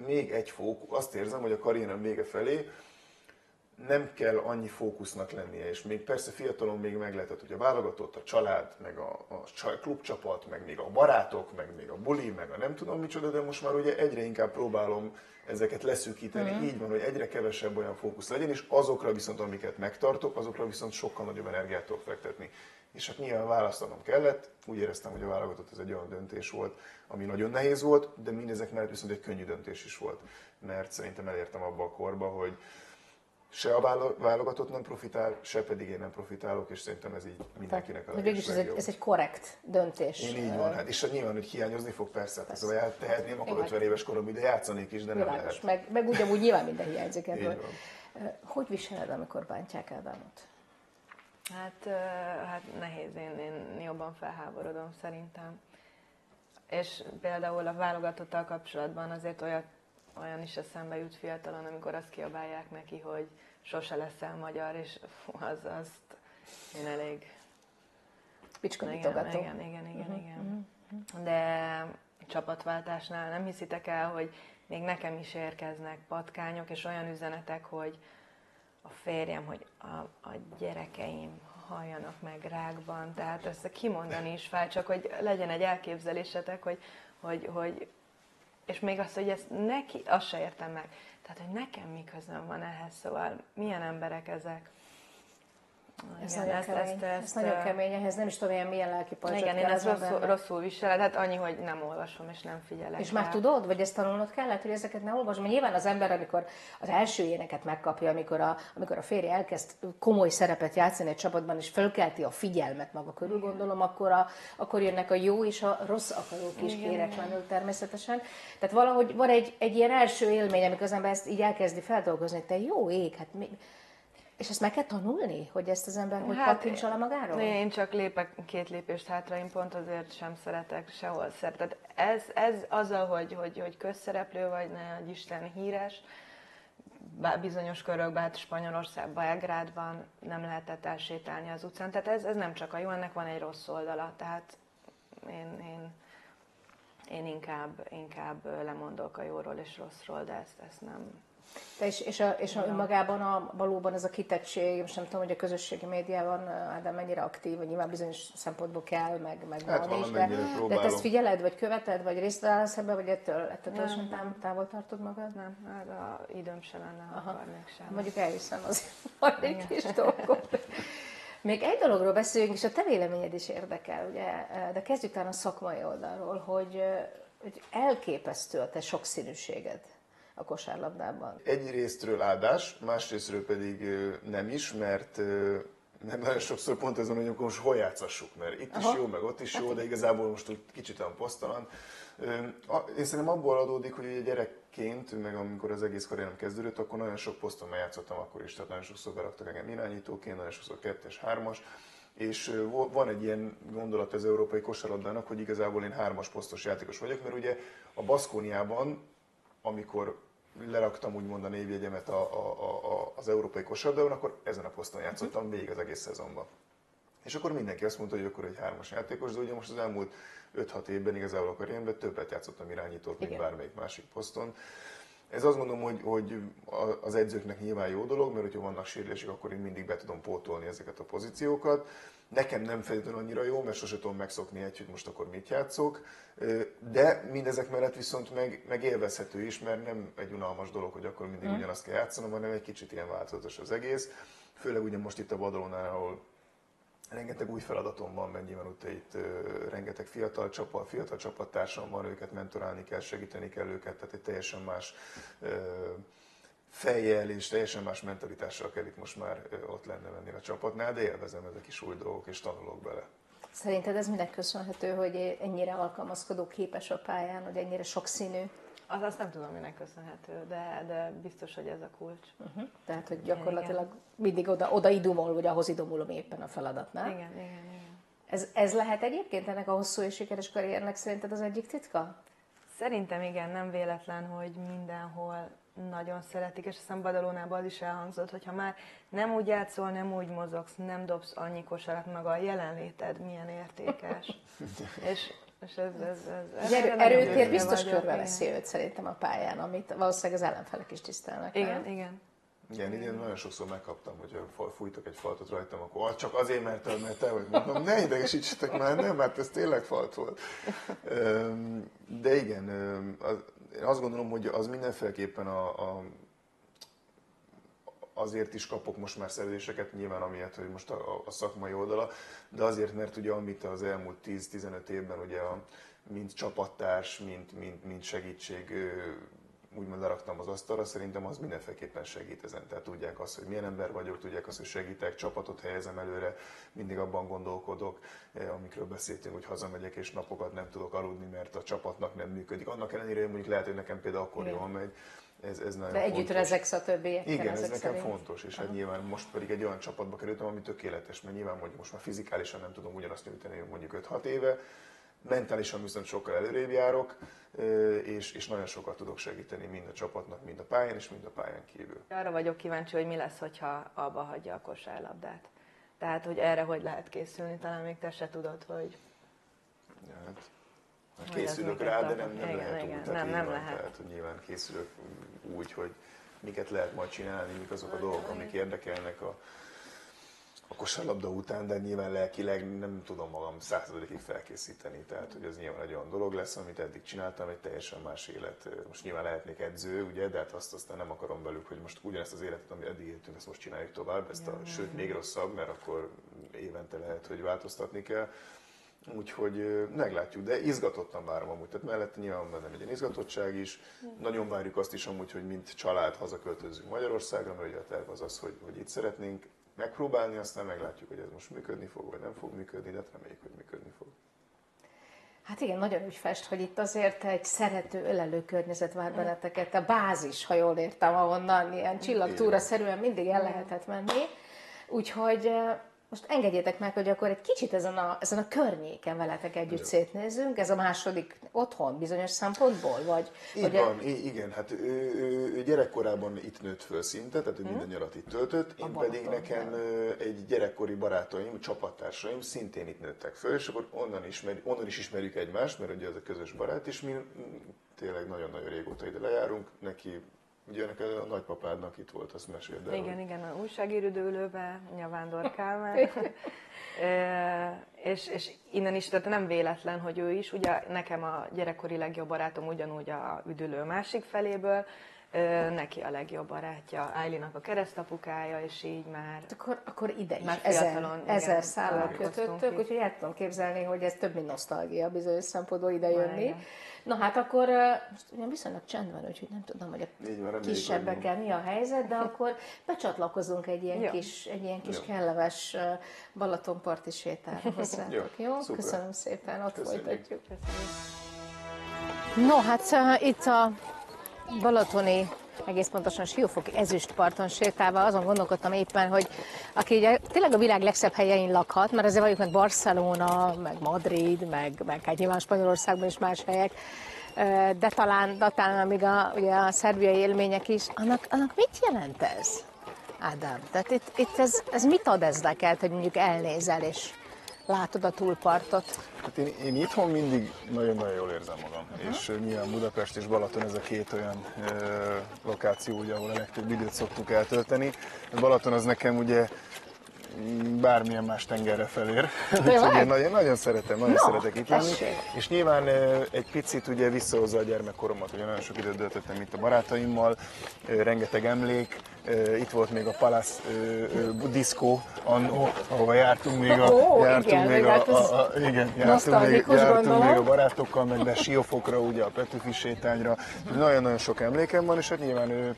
még egy fókusz, azt érzem, hogy a karrierem vége felé nem kell annyi fókusznak lennie, és még persze fiatalon még meg lehetett, hogy a válogatott, a család, meg a klubcsapat, meg még a barátok, meg még a buli, meg a nem tudom micsoda, de most már ugye egyre inkább próbálom ezeket leszűkíteni, így van, hogy egyre kevesebb olyan fókusz legyen, és azokra viszont, amiket megtartok, azokra viszont sokkal nagyobb energiát tudok fektetni. És hát nyilván választanom kellett, úgy éreztem, hogy a válogatott ez egy olyan döntés volt, ami nagyon nehéz volt, de mindezek mellett viszont egy könnyű döntés is volt, mert szerintem elértem abba a korba, hogy se a válogatott nem profitál, se pedig én nem profitálok, és szerintem ez így mindenkinek a legjobb. Ez egy korrekt döntés. Én így van, hát, és nyilván, hogy hiányozni fog, persze. Hát tehetném, akkor 50 éves korom ide játszanék is, de nem lehet. Meg ugyanúgy nyilván minden hiányzik ebből. Hogy viseled, amikor bántják Ádámot? Hát nehéz, én jobban felháborodom szerintem. És például a válogatottal kapcsolatban azért olyan is eszembe jut fiatalon, amikor azt kiabálják neki, hogy sose leszel magyar, és azt én elég... Picskamitogató. Igen. De csapatváltásnál nem hiszitek el, hogy még nekem is érkeznek patkányok, és olyan üzenetek, hogy a férjem, hogy a gyerekeim halljanak meg rákban, tehát ezt kimondani is fáj, csak hogy legyen egy elképzelésetek, hogy és még azt, hogy ezt neki, azt se értem meg. Tehát, hogy nekem mi közöm van ehhez, szóval milyen emberek ezek? Ez nagyon kemény, ehhez nem is tudom, milyen lelki pajzsot kell. Igen, én ezt rosszul viselem, hát annyi, hogy nem olvasom és nem figyelek. És már tudod, vagy ezt tanulnod kellett, hogy ezeket ne olvasom? Mert nyilván az ember, amikor az első éneket megkapja, amikor a férje elkezd komoly szerepet játszani egy csapatban, és fölkelti a figyelmet maga körül, gondolom, akkor jönnek a jó és a rossz akarók is kéretlenül természetesen. Tehát valahogy van egy ilyen első élmény, amikor az ember ezt így elkezdi feldolgozni, te jó ég, hát mi... És ezt meg kell tanulni, hogy ezt az ember hogy pattints alá magáról? Én csak lépek 2 lépést hátra, én pont azért sem szeretek sehol tehát ez azzal, hogy közszereplő vagy, ne adj Isten híres, bizonyos körökben, hát Spanyolországban, Belgrádban nem lehetett elsétálni az utcán. Tehát ez nem csak a jó, ennek van egy rossz oldala. Tehát én inkább lemondok a jóról és rosszról, de ezt nem... És önmagában valóban ez a kitettség, most nem tudom, hogy a közösségi médiában Ádám mennyire aktív, vagy nyilván bizonyos szempontból kell, meg hát van is, de te ezt figyeled, vagy követed, vagy részt vállalsz ebbe, vagy ettől teljesen távol tartod magad? Nem, hát a időm se lenne, ha akarnék sem. Mondjuk elviszem azért majd egy kis dolgot. Még egy dologról beszéljünk, és a te véleményed is érdekel, ugye, de kezdjük talán a szakmai oldalról, hogy elképesztő a te sokszínűséged a kosárlabdában. Egyrésztről áldás, másrésztről pedig nem is, mert nagyon sokszor pont ez van, hogy most hol játszassuk, mert itt is jó, meg ott is jó, de igazából most úgy kicsit olyan posztalan. Én szerintem abból adódik, hogy ugye gyerekként, meg amikor az egész karrierem kezdődött, akkor nagyon sok poszton játszottam akkor is, tehát nagyon sokszor beraktak engem irányítóként, nagyon sokszor 2-es, 3-as, és van egy ilyen gondolat az európai kosárlabdának, hogy igazából én 3-as posztos játékos vagyok, mert ugye a Baskóniában, amikor leraktam úgymond a névjegyemet az európai kosárlabdában, akkor ezen a poszton játszottam végig az egész szezonban. És akkor mindenki azt mondta, hogy akkor egy 3-as játékos, de ugye most az elmúlt 5-6 évben igazából a karrieremben többet játszottam irányítót, mint bármelyik másik poszton. Ez azt gondolom, hogy az edzőknek nyilván jó dolog, mert hogyha vannak sérülések, akkor én mindig be tudom pótolni ezeket a pozíciókat. Nekem nem feltétlenül annyira jó, mert sosem tudom megszokni hogy most akkor mit játszok, de mindezek mellett viszont meg élvezhető is, mert nem egy unalmas dolog, hogy akkor mindig ugyanazt kell játszanom, hanem egy kicsit ilyen változatos az egész. Főleg ugye most itt a Badalonánál, ahol rengeteg új feladatom van, mert nyilván itt rengeteg fiatal csapattársam van, őket mentorálni kell, segíteni kell őket, tehát egy teljesen más fejjel és teljesen más mentalitással kell itt most már ott lenni a csapatnál, de élvezem ezek is új dolgok, és tanulok bele. Szerinted ez minek köszönhető, hogy ennyire alkalmazkodó képes a pályán, hogy ennyire sokszínű? Azt nem tudom, minek köszönhető, de biztos, hogy ez a kulcs. Tehát, hogy gyakorlatilag mindig oda idomul, vagy ahhoz idomulom éppen a feladatnál. Igen. Ez lehet egyébként ennek a hosszú és sikeres karriernek szerinted az egyik titka? Szerintem igen, nem véletlen, hogy mindenhol nagyon szeretik, és a Badalónában az is elhangzott, hogy ha már nem úgy játszol, nem úgy mozogsz, nem dobsz annyi kosarat, maga a jelenléted milyen értékes. és ez erőtér biztos körbeveszi őt szerintem a pályán, amit valószínűleg az ellenfelek is tisztelnek. Igen. Igen, idén nagyon sokszor megkaptam, hogy fújtok egy faltot rajtam, akkor csak azért, mert te vagy, mondom, ne idegesítsetek már, nem, mert ez tényleg falt volt. De igen, én azt gondolom, hogy az mindenféleképpen azért is kapok most már szerződéseket, nyilván amiatt, hogy most a szakmai oldala, de azért, mert ugye amit az elmúlt 10-15 évben ugye mint csapattárs, mint segítség úgymond leraktam az asztalra, szerintem az mindenféleképpen segít ezen. Tehát tudják azt, hogy milyen ember vagyok, tudják azt, hogy segítek, csapatot helyezem előre, mindig abban gondolkodok, amikről beszéltünk, hogy hazamegyek és napokat nem tudok aludni, mert a csapatnak nem működik. Annak ellenére, hogy mondjuk lehet, hogy nekem például akkor jól megy. Ez nagyon de együtt fontos. Rezegsz a többiekkel. Igen, ez nekem szerint. fontos, és hát nyilván most pedig egy olyan csapatba kerültem, ami tökéletes, mert nyilván hogy most már fizikálisan nem tudom ugyanazt nyújtani, mondjuk 5-6 éve, mentálisan viszont sokkal előrébb járok, és nagyon sokat tudok segíteni mind a csapatnak, mind a pályán, és mind a pályán kívül. Arra vagyok kíváncsi, hogy mi lesz, hogyha abba hagyja a kosárlabdát. Tehát, hogy erre hogy lehet készülni, talán még te se tudod, hogy... Ja, hát készülök rá, de nem lehet úgy. Tehát nem lehet. Tehát, hogy nyilván készülök úgy, hogy miket lehet majd csinálni, mik azok a dolgok, amik érdekelnek a kosárlabda után, de nyilván lelkileg nem tudom magam 100%-ig felkészíteni. Tehát, hogy ez nyilván egy olyan dolog lesz, amit eddig csináltam, egy teljesen más élet. Most nyilván lehetnék edző, ugye, de hát azt aztán nem akarom velük, hogy most ugyanezt az életet, amit eddig éltünk, ezt most csináljuk tovább, sőt még rosszabb, mert akkor évente lehet, hogy változtatni kell. Úgyhogy meglátjuk, de izgatottan várom amúgy, tehát mellette nyilván van egy izgatottság is. Nagyon várjuk azt is amúgy, hogy mint család hazaköltözzünk Magyarországra, mert ugye a terv az, hogy itt szeretnénk megpróbálni, aztán meglátjuk, hogy ez most működni fog, vagy nem fog működni, de reméljük, hogy működni fog. Hát igen, nagyon úgy fest, hogy itt azért egy szerető, ölelő környezet vár benneteket, a bázis, ha jól értem, ahonnan ilyen csillagtúra-szerűen mindig el lehetett menni. Úgyhogy most engedjétek meg, hogy akkor egy kicsit ezen a környéken veletek együtt szétnézzünk. Ez a második otthon bizonyos szempontból? Vagy, van, igen, hát ő gyerekkorában itt nőtt föl szinte, tehát ő minden nyarat itt töltött, én pedig nekem egy gyerekkori barátaim, csapattársaim szintén itt nőttek föl, és akkor onnan is ismerjük egymást, mert ugye ez a közös barát, és mi tényleg nagyon-nagyon régóta ide lejárunk, neki ugye a nagypapádnak itt volt, azt meséld el. Igen, a újságíródőlőbe, a Vándor Kálmán. és innen is, tehát nem véletlen, hogy ő is, ugye nekem a gyerekkori legjobb barátom ugyanúgy a üdülő másik feléből, neki a legjobb barátja, Ájlinak a keresztapukája, és így már... Akkor ide is, fiatalon, ezer szállal kötöttök, úgyhogy el tudom képzelni, hogy ez több, mint nosztalgia bizonyos szempontból ide jönni. Na hát akkor most ugyan viszonylag csend van, úgyhogy nem tudom, hogy a kisebbekkel mi a helyzet, de akkor becsatlakozunk egy ilyen kis kellemes Balatonparti sétára hozzátok, jó? Szuper. Köszönöm szépen, ott folytatjuk. Köszönjük. No, hát itt a balatoni, egész pontosan Siófoki Ezüstparton sétálva azon gondolkodtam éppen, hogy aki ugye tényleg a világ legszebb helyein lakhat, mert azért valljuk meg Barcelona, meg Madrid, meg hát nyilván Spanyolországban is más helyek, de talán még ugye a szerbiai élmények is, annak mit jelent ez, Ádám? Tehát itt ez mit ad ez neked, hogy mondjuk elnézel és látod a túlpartot? Hát én itthon mindig nagyon-nagyon jól érzem magam, és nyilván Budapest és Balaton ez a két olyan lokáció, ugye, ahol a legtöbb időt szoktuk eltölteni. A Balaton az nekem ugye bármilyen más tengerre felér, úgyhogy én nagyon szeretek itt lenni. És nyilván egy picit ugye visszahozza a gyermekkoromat, ugye nagyon sok időt töltöttem itt a barátaimmal, rengeteg emlék, Itt volt még a Palace diszkó, ahova jártunk még a barátokkal, meg be Siófokra, ugye a Petőfi sétányra. Nagyon-nagyon sok emlékem van, és hát nyilván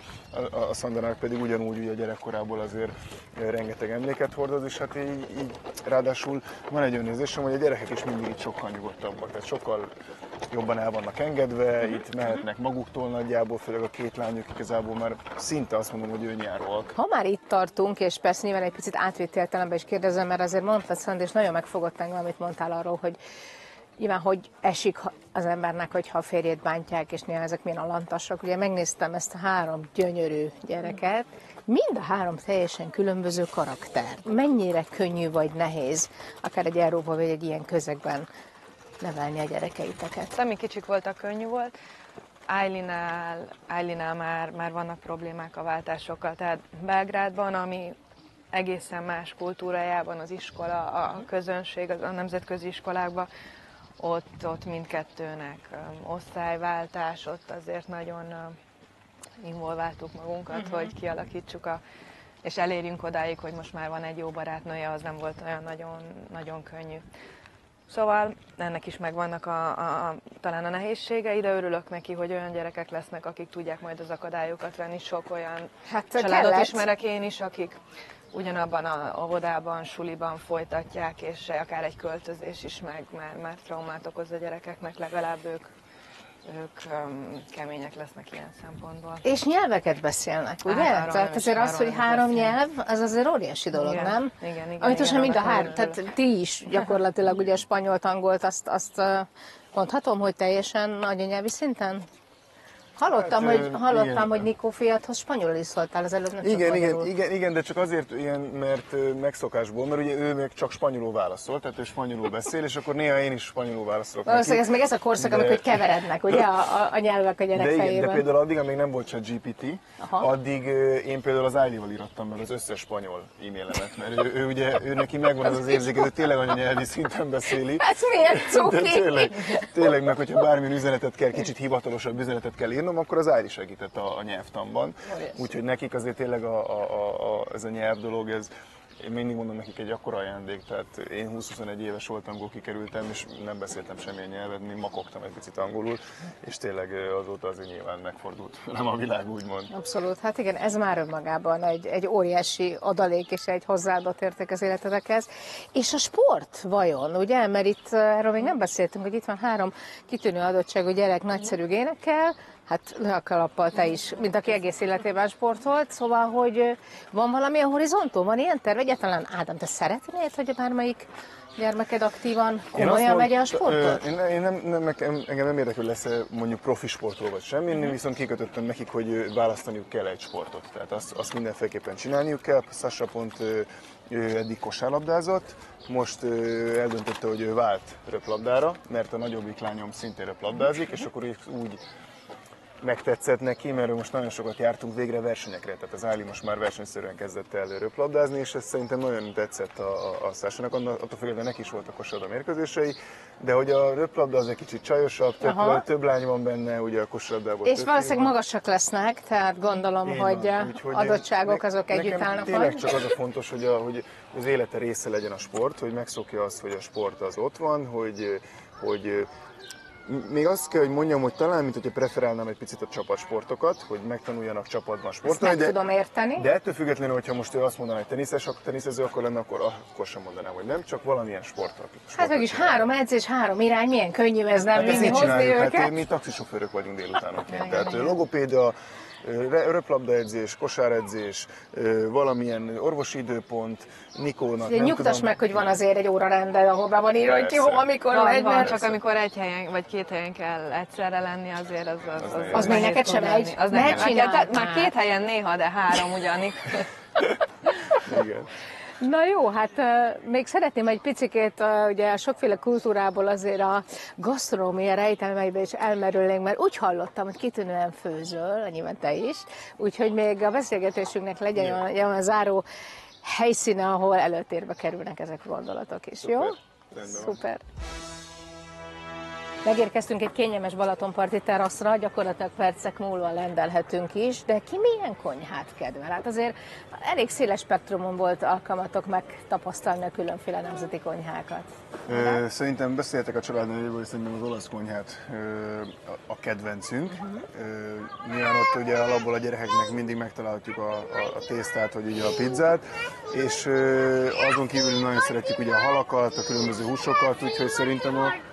a Szandának pedig ugyanúgy ugye a gyerekkorából azért rengeteg emléket hordoz, és hát így ráadásul van egy önérzésem, hogy a gyerekek is mindig itt sokkal nyugodtabbak, tehát sokkal jobban el vannak engedve, itt mehetnek maguktól nagyjából, főleg a két lányok igazából már szinte azt mondom, hogy önjáróak. Ha már itt tartunk, és persze nyilván egy picit átvételtelenbe is kérdezem, mert azért mondtad, Szandi, és nagyon megfogott engem, amit mondtál arról, hogy nyilván, hogy esik az embernek, hogyha a férjét bántják, és néha ezek milyen alantasak. Ugye megnéztem ezt a 3 gyönyörű gyereket, mind a 3 teljesen különböző karakter. Mennyire könnyű vagy nehéz, akár egy Európa vagy egy ilyen közegben nevelni a gyerekeiteket? Ami kicsik voltak, könnyű volt. Ájlinál már vannak problémák a váltásokkal, tehát Belgrádban, ami egészen más kultúrájában az iskola, a közönség, a nemzetközi iskolákban, ott mindkettőnek osztályváltás, ott azért nagyon involváltuk magunkat, hogy kialakítsuk és elérjünk odáig, hogy most már van egy jó barátnője, az nem volt olyan nagyon könnyű. Szóval ennek is megvannak talán a nehézségei, de örülök neki, hogy olyan gyerekek lesznek, akik tudják majd az akadályokat venni. Sok olyan családot ismerek én is, akik ugyanabban a óvodában, suliban folytatják, és akár egy költözés is már traumát okoz a gyerekeknek, legalább ők kemények lesznek ilyen szempontból. És nyelveket beszélnek, ugye? Hát, tehát azért az, hogy 3 nyelv, az azért óriási dolog, igen, nem? Igen. Amit most mind a 3, tehát ti is gyakorlatilag ugye a spanyolt, angolt, azt mondhatom, hogy teljesen anyanyelvi szinten? Hallottam, hogy Nikó fiadhoz spanyolul is szóltál az előbb, nem csak magyarul. Igen, de csak azért ilyen, mert megszokásból, mert ugye ő még csak spanyolul válaszol, tehát ő spanyolul beszél, és akkor néha én is spanyolul válaszolok. Valószínűleg ez még ez a korszak, amikor keverednek, ugye, a nyelvek a gyerek fejében. De például addig, amíg nem volt ChatGPT, addig én például az Ájlival írattam meg az összes spanyol e-mailemet, mert ő neki megvan az érzéke, hogy tényleg anyanyelvi szinten beszéli. Ez miért cuki? Tényleg, meg hogyha bármilyen üzenetet kell, kicsit hivatalosabb üzenetet kell írnom, akkor az Ájli segített a nyelvtanban. Úgyhogy nekik azért tényleg ez a nyelv dolog, én mindig mondom nekik egy akkora ajándék, tehát én 20-21 éves voltam, amikor kikerültem, és nem beszéltem semmilyen nyelvet, még makogtam egy picit angolul, és tényleg azóta azért nyilván megfordult nem a világ, úgymond. Abszolút, hát igen, ez már önmagában egy óriási adalék és egy hozzáadott érték az életetekhez. És a sport vajon, ugye? Mert itt erről még nem beszéltünk, hogy itt van 3 kitűnő adottságú gyerek nagyszerű génekkel, hát le a kalappal te is, mint aki egész életében sportolt, szóval, hogy van valamilyen horizonton, van ilyen terv? Egyáltalán, Ádám, te szeretnéd, hogy bármelyik gyermeked aktívan, komolyan megy a sportot? Engem nem érdekel, lesz mondjuk profi sportról vagy semmi, én viszont kikötöttem nekik, hogy választaniuk kell egy sportot. Tehát azt mindenféleképpen csinálniuk kell. Sasha pont ő eddig kosárlabdázott, most eldöntötte, hogy ő vált röplabdára, mert a nagyobbik lányom szintén röplabdázik, és akkor úgy megtetszett neki, mert most nagyon sokat jártunk végre versenyekre, tehát az Áli most már versenyszerűen kezdett el röplabdázni, és ez szerintem nagyon tetszett a Sásának, attól függően neki is voltak kosárlabda mérkőzései, de hogy a röplabda az egy kicsit csajosabb, több lány van benne, ugye a kosárlabdából. És valószínűleg magasak lesznek, tehát gondolom, hogy adottságok azok együtt állnak. Tényleg csak az a fontos, hogy az élete része legyen a sport, hogy megszokja azt, hogy a sport az ott van, hogy még azt kell, hogy mondjam, hogy talán, mint hogyha preferálnám egy picit a csapatsportokat, hogy megtanuljanak csapatban sportolni. Ezt meg tudom érteni. De ettől függetlenül, hogyha most ő azt mondaná, hogy teniszező akar lenni, akkor sem mondanám, hogy nem, csak valamilyen sportot. Hát mégis 3 edzés, 3 irány, milyen könnyű ez nem vinni, hozni őket. Hát mi taxisofőrök vagyunk délutánonként, tehát logopédia, röplabdaedzés, kosáredzés, valamilyen orvosi időpont, Nikónak. Nyugtass meg, hogy van azért egy órarendel, ahol be van írva, hogy ki hova, mikor van, csak amikor egy helyen vagy 2 helyen kell egyszerre lenni, azért az még neked sem megy. Az nekem. Már 2 helyen néha, de 3 ugyanik. Igen. Na jó, hát még szeretném egy picikét ugye a sokféle kultúrából azért a gasztronómia rejtelmeibe is elmerülnénk, mert úgy hallottam, hogy kitűnően főzöl, nyilván te is, úgyhogy még a beszélgetésünknek legyen olyan záró helyszíne, ahol előtérbe kerülnek ezek a gondolatok is, jó? Rendben. Szuper. Megérkeztünk egy kényelmes Balatonparti teraszra, gyakorlatilag percek múlva lendelhetünk is, de ki milyen konyhát kedvel? Hát azért elég széles spektrumon volt alkalmatok megtapasztalni a különféle nemzeti konyhákat. Szerintem beszéltek a családnőjéből, és szerintem az olasz konyhát a kedvencünk. Nyilván ott ugye alapból a gyerekeknek mindig megtalálhatjuk a tésztát, vagy ugye a pizzát, és azon kívül nagyon szeretjük ugye a halakat, a különböző húsokat, úgyhogy szerintem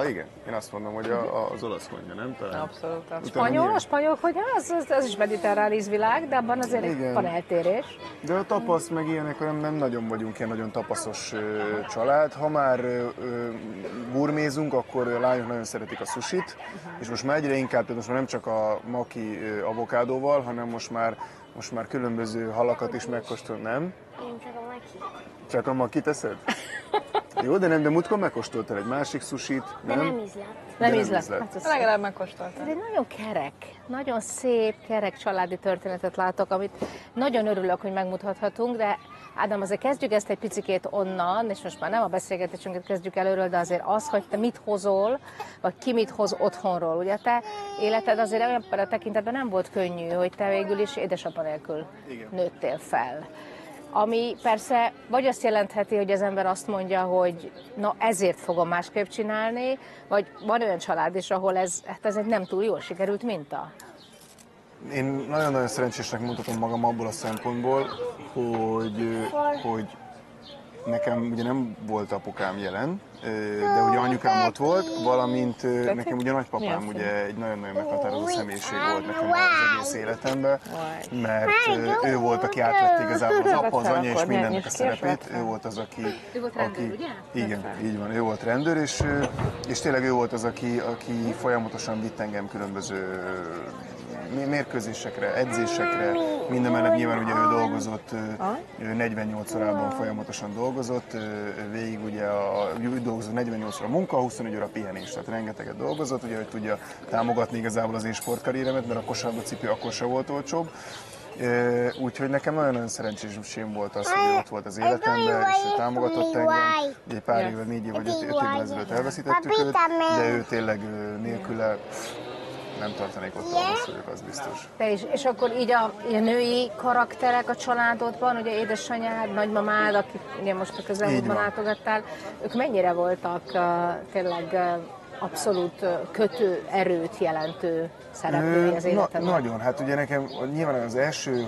igen, én azt mondom, hogy az olasz konyha, nem? Talán. Abszolút. A spanyol konyha, az is mediterrán ízvilág, de abban azért van eltérés. De a tapasz meg ilyenek, nem nagyon vagyunk ilyen nagyon tapaszos család. Ha már gurmézunk, akkor a lányok nagyon szeretik a sushit, és most már egyre inkább, most már nem csak a maki avokádóval, hanem most már különböző halakat is megkóstol, nem? Én csak a maki. Csak a maki teszed? Jó, de múltkor megkóstoltál egy másik sushit, De nem? nem ízlett. Nem ízlett. Hát legalább megkóstoltam. Ez egy nagyon kerek, nagyon szép, kerek családi történetet látok, amit nagyon örülök, hogy megmutathatunk, de Ádám, azért kezdjük ezt egy picikét onnan, és most már nem a beszélgetésünket kezdjük előről, de azért az, hogy te mit hozol, vagy ki mit hoz otthonról. Ugye te életed azért olyan a tekintetben nem volt könnyű, hogy te végül is édesapa nélkül nőttél fel. Ami persze vagy azt jelentheti, hogy az ember azt mondja, hogy na ezért fogom másképp csinálni, vagy van olyan család is, ahol ez egy nem túl jól sikerült minta. Én nagyon-nagyon szerencsésnek mutatom magam abból a szempontból, hogy nekem ugye nem volt apukám jelen, de ugye anyukám ott volt, valamint nekem ugye nagypapám ugye egy nagyon-nagyon meghatározó személyiség volt nekem az egész életemben, mert ő volt, aki átvette igazából az apa, az anya és mindennek a szerepét, ő volt az, aki... Ő volt rendőr, ugye? Igen, így van, ő volt rendőr, és tényleg ő volt az, aki folyamatosan vitt engem különböző mérkőzésekre, edzésekre, mindemellett nyilván ugye ő dolgozott, 48 órában folyamatosan dolgozott, végig ugye ő dolgozott 48 óra munka, 24 óra pihenés, tehát rengeteget dolgozott, ugye, hogy tudja támogatni igazából az én sportkarrieremet, mert a kosárlabdacipő akkor sem volt olcsóbb. Úgyhogy nekem nagyon-nagyon szerencsésém volt az, hogy ott volt az életemben, és ő támogatott engem. Egy pár éve, 4 év vagy 5 évvel ezelőtt elveszítettük őt, de ő tényleg nélküle nem tartanék ott, ahol most vagyok, az biztos. És akkor így a női karakterek a családodban, ugye édesanyád, nagymamád, akik ugye most a közelmúltban látogattál, ők mennyire voltak tényleg abszolút kötő erőt jelentő szereplői az életemben? Nagyon, hát ugye nekem nyilván az első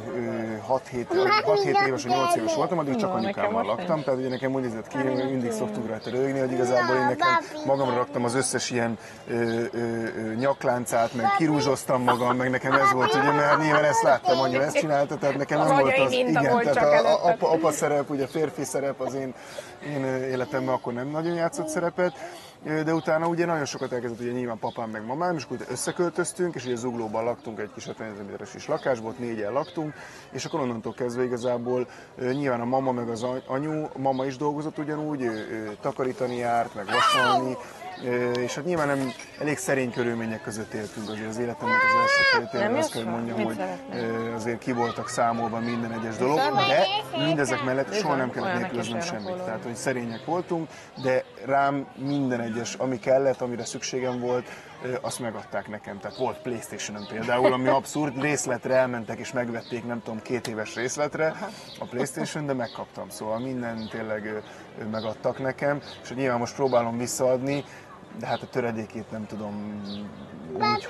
6-7 éves, 8 éves voltam, addig csak anyukámmal laktam, tehát ugye nekem úgy nézett ki, mindig szoktuk rajta röhögni, hogy igazából én nekem magamra raktam az összes ilyen nyakláncát, meg kirúzsoztam magam, meg nekem ez volt, ugye, mert nyilván ezt láttam, anya ezt csinálta, tehát nekem nem volt az, igen, tehát apa szerep, ugye férfi szerep az én életemben akkor nem nagyon játszott szerepet, de utána ugye nagyon sokat elkezdett ugye nyilván papám meg mamám, és akkor összeköltöztünk, és ugye Zuglóban laktunk egy kis 50 méteres is lakásból, 4-en laktunk, és akkor onnantól kezdve igazából nyilván a mama meg az anyu, mama is dolgozott ugyanúgy, takarítani járt, meg vasalni, és hát nyilván nem elég szerény körülmények között éltünk azért az életemnek az első 2 évben, azt kell mondjam, hogy azért ki voltak számolva minden egyes dolog, de mindezek mellett soha nem kellett nélkülöznem semmit. Tehát, hogy szerények voltunk, de rám minden egyes, ami kellett, amire szükségem volt, azt megadták nekem. Tehát volt PlayStation-ön például, ami abszurd, részletre elmentek és megvették, nem tudom, 2 éves részletre a PlayStation, de megkaptam. Szóval minden tényleg megadtak nekem, és nyilván most próbálom visszaadni, de hát a töredékét nem tudom úgy,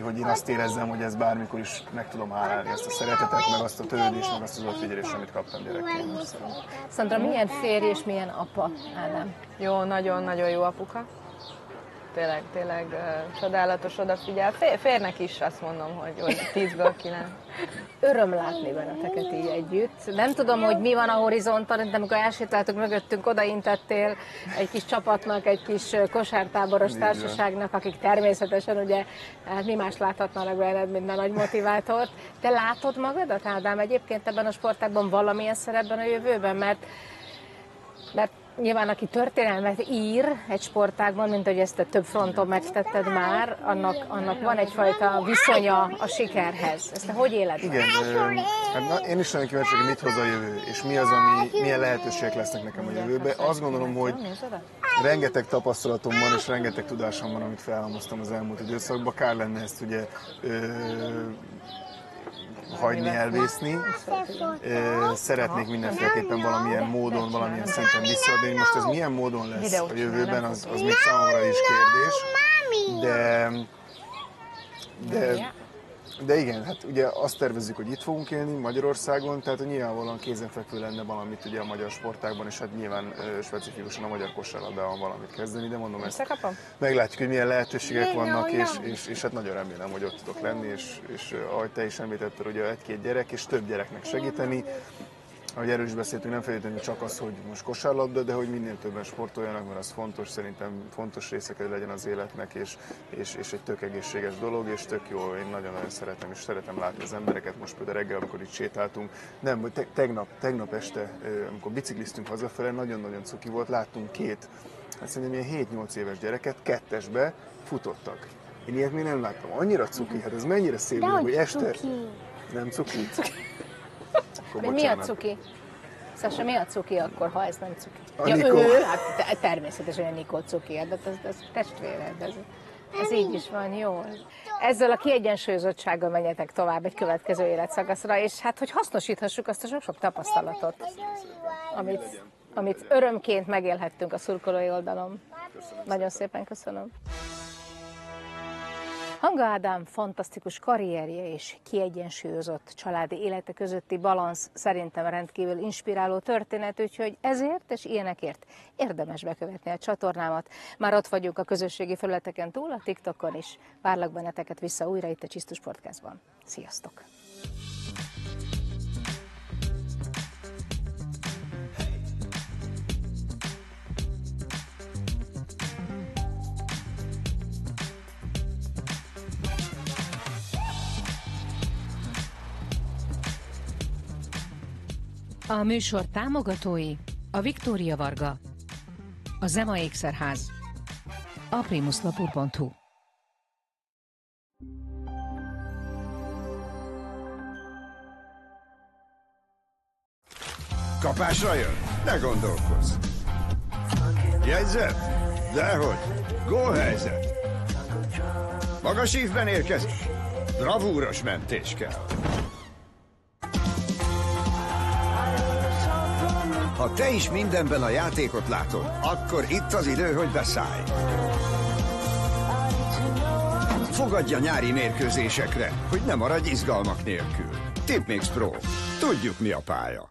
hogy én azt érezzem, hogy ez bármikor is meg tudom hálálni ezt a szeretetet, meg azt a törődést, meg azt az odafigyelést, amit kaptam gyerekként. Szandra, milyen férj és milyen apa, Ádám? Jó, nagyon-nagyon jó apuka. Tényleg csodálatos, odafigyel. Férnek is azt mondom, hogy 10-ből 9. Öröm látni benneteket így együtt. Nem tudom, hogy mi van a horizonton, de amikor elsétáltuk mögöttünk, odaintettél egy kis csapatnak, egy kis kosártáboros társaságnak, akik természetesen ugye, hát mi más láthatnának benned, mint a nagy motivátort. Te látod magadat, Ádám, egyébként ebben a sportágban valamilyen szerepben a jövőben? Mert nyilván, aki történelmet ír egy sportágban, mint hogy ezt te több fronton megtetted már, annak van egyfajta viszonya a sikerhez. Ezt te hogy éled? Igen, hát én is nagyon kíváncsi, hogy mit hoz a jövő, és mi az, milyen lehetőségek lesznek nekem a jövőben. Azt gondolom, hogy rengeteg tapasztalatom van, és rengeteg tudásom van, amit felhalmoztam az elmúlt időszakban. Kár lenne ezt ugye hagyni, elvészni. Szeretnék mindenféleképpen valamilyen módon, valamilyen szinten visszaadni. Most ez milyen módon lesz a jövőben, az még számomra is kérdés. De igen, hát ugye azt tervezzük, hogy itt fogunk élni Magyarországon, tehát nyilvánvalóan kézenfekvő lenne valamit ugye a magyar sportágban, és hát nyilván specifikusan a magyar kosárlabdában valamit kezdeni, de mondom ezt, meglátjuk, hogy milyen lehetőségek vannak, és hát nagyon remélem, hogy ott tudok lenni, és ahogy te is említetted, ugye egy-két gyerek, és több gyereknek segíteni. Ahogy erről is beszéltünk, nem feltétlenül csak az, hogy most kosárlabda, de hogy minél többen sportoljanak, mert az fontos, szerintem fontos része kell legyen az életnek, és egy tök egészséges dolog, és tök jó, én nagyon-nagyon szeretem, és szeretem látni az embereket, most például reggel, amikor itt sétáltunk, nem, tegnap este, amikor bicikliztünk hazafele, nagyon-nagyon cuki volt, láttunk hát szerintem ilyen 7-8 éves gyereket kettesbe futottak. Én ilyet még nem láttam, annyira cuki, hát ez mennyire szép, hogy este... Nem cuki? Mi a cuki? Sasa, mi a cuki akkor, ha ez nem cuki? A ja, Nikó. Hát természetesen a Nikó cuki, de ez testvéred, ez így is van, jó. Ezzel a kiegyensúlyozottsággal menjetek tovább egy következő életszakaszra, és hát, hogy hasznosíthassuk azt a sok-sok tapasztalatot, amit örömként megélhettünk a szurkolói oldalon. Nagyon szépen köszönöm. Hanga Ádám fantasztikus karrierje és kiegyensúlyozott családi élete közötti balansz szerintem rendkívül inspiráló történet, úgyhogy ezért és ilyenekért érdemes bekövetni a csatornámat. Már ott vagyunk a közösségi felületeken túl, a TikTokon is. Várlak benneteket vissza újra itt a Csisztus Podcastban. Sziasztok! A műsor támogatói a Viktória Varga, a Zema Ékszerház, a primuslapur.hu. Kapásra jön? Ne gondolkozz! Jegyzet? Dehogy! Gólhelyzet! Magas ívben érkezik! Bravúros mentés kell! Ha te is mindenben a játékot látod, akkor itt az idő, hogy beszállj. Fogadj a nyári mérkőzésekre, hogy ne maradj izgalmak nélkül. Tipmix Pro. Tudjuk, mi a pálya.